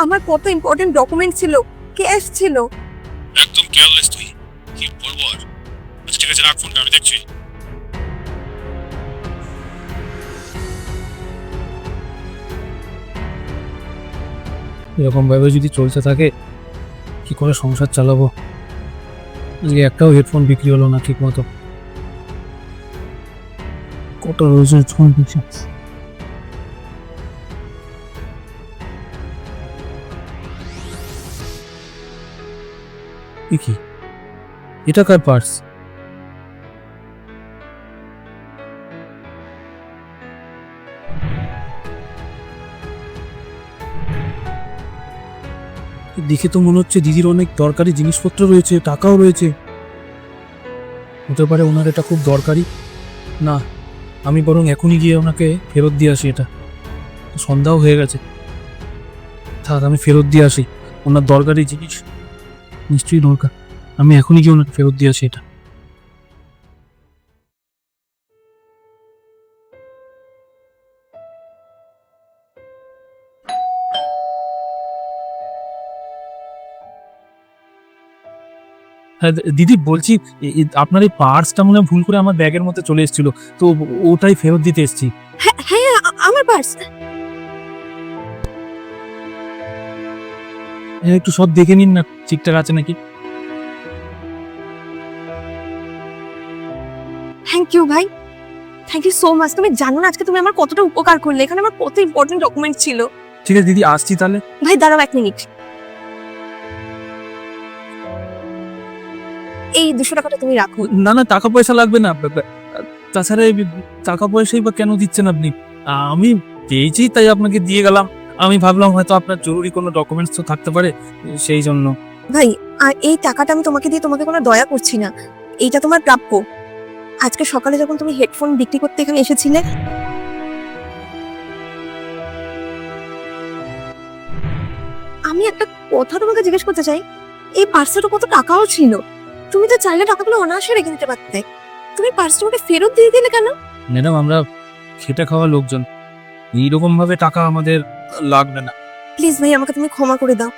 আমার কত important document ছিল, ক্যাশ ছিল। একদম কেয়ারলেস তুই, কি বলবো আর। আচ্ছা ঠিক আছে, রাখ ফোনটা, আমি দেখছি। এরকম ভাবে যদি চলতে থাকে কি করে সংসার চালাবো? আজকে একটাও হেডফোন বিক্রি হলো না ঠিক মতো। কত রোজ ফোন দিচ্ছে। কি এটা কার পার্স? দেখে তো মনে হচ্ছে দিদির অনেক দরকারি জিনিসপত্র রয়েছে, টাকাও রয়েছে। হতে পারে ওনার এটা খুব দরকারি। না, আমি বরং এখনই গিয়ে ওনাকে ফেরত দিয়ে আসি। এটা সন্ধ্যাও হয়ে গেছে, থাক আমি ফেরত দিয়ে আসি। ওনার দরকারি জিনিস নিশ্চয়ই দরকার, আমি এখনই গিয়ে ওনাকে ফেরত দিয়ে আসি এটা। হ্যাঁ দিদি, বলছি আপনার এই পার্সটা মনে হয় ভুল করে আমার ব্যাগের মধ্যে চলে এসেছিল, তো ওটাই ফেরত দিতে এসেছি। হ্যাঁ হ্যাঁ, আমার পার্স। হ্যাঁ একটু সব দেখে নিন না, ঠিকঠাক আছে নাকি। থ্যাংক ইউ ভাই, থ্যাংক ইউ সো মাচ। তুমি জানো না আজকে তুমি আমার কতটা উপকার করলে, এখানে আমার কত ইম্পর্টেন্ট ডকুমেন্ট ছিল। ঠিক আছে দিদি, আসছি তাহলে। ভাই দাঁড়াও 1 মিনিট, এই 200 টাকাটা তুমি রাখো। না না, টাকা পয়সা লাগবে না। তাছাড়া এই টাকা পয়সাই বা কেন দিচ্ছেন আপনি? আমি পেয়েছি তাই আপনাকে দিয়ে গেলাম। আমি ভাবলাম হয়তো আপনার জরুরি কোনো ডকুমেন্টস তো থাকতে পারে, সেই জন্য। ভাই আর এই টাকাটা আমি তোমাকে দিয়ে তোমাকে কোনো দয়া করছি না, এইটা তোমার প্রাপ্য। আজকে সকালে যখন তুমি হেডফোন বিক্রি করতে এখানে এসেছিলে, আমি একটা কথা তোমাকে জিজ্ঞেস করতে চাই। এই পার্সে তো কত টাকাও ছিল, তুমি তো চাইলে টাকাগুলো অনায়াসে রেখে দিতে পারতে। তুমি পার্সটা আমাকে ফেরত দিয়ে দিলে কেন? ম্যাডাম, আমরা খেটে খাওয়া লোকজন, এইরকম ভাবে টাকা আমাদের লাগবে না। প্লিজ ভাই, আমাকে তুমি ক্ষমা করে দাও।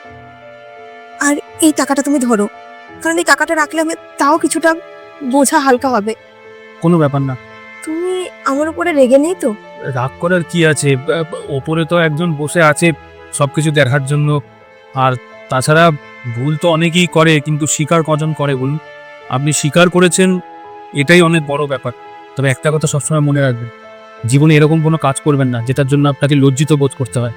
আর এই টাকাটা তুমি ধরো, কারণ এই টাকাটা রাখলে আমি তাও কিছুটা বোঝা হালকা হবে। কোনো ব্যাপার না। তুমি আমার উপরে রেগে নেই তো? রাগ করার কি আছে? ওপরে তো একজন বসে আছে সবকিছু দেখার জন্য। আর তাছাড়া ভুল তো অনেকেই করে, কিন্তু স্বীকার কজন করে বলুন? আপনি স্বীকার করেছেন, এটাই অনেক বড় ব্যাপার। তবে একটা কথা সবসময় মনে রাখবেন, জীবনে এরকম কোনো কাজ করবেন না যেটার জন্য আপনাকে লজ্জিত বোধ করতে হয়।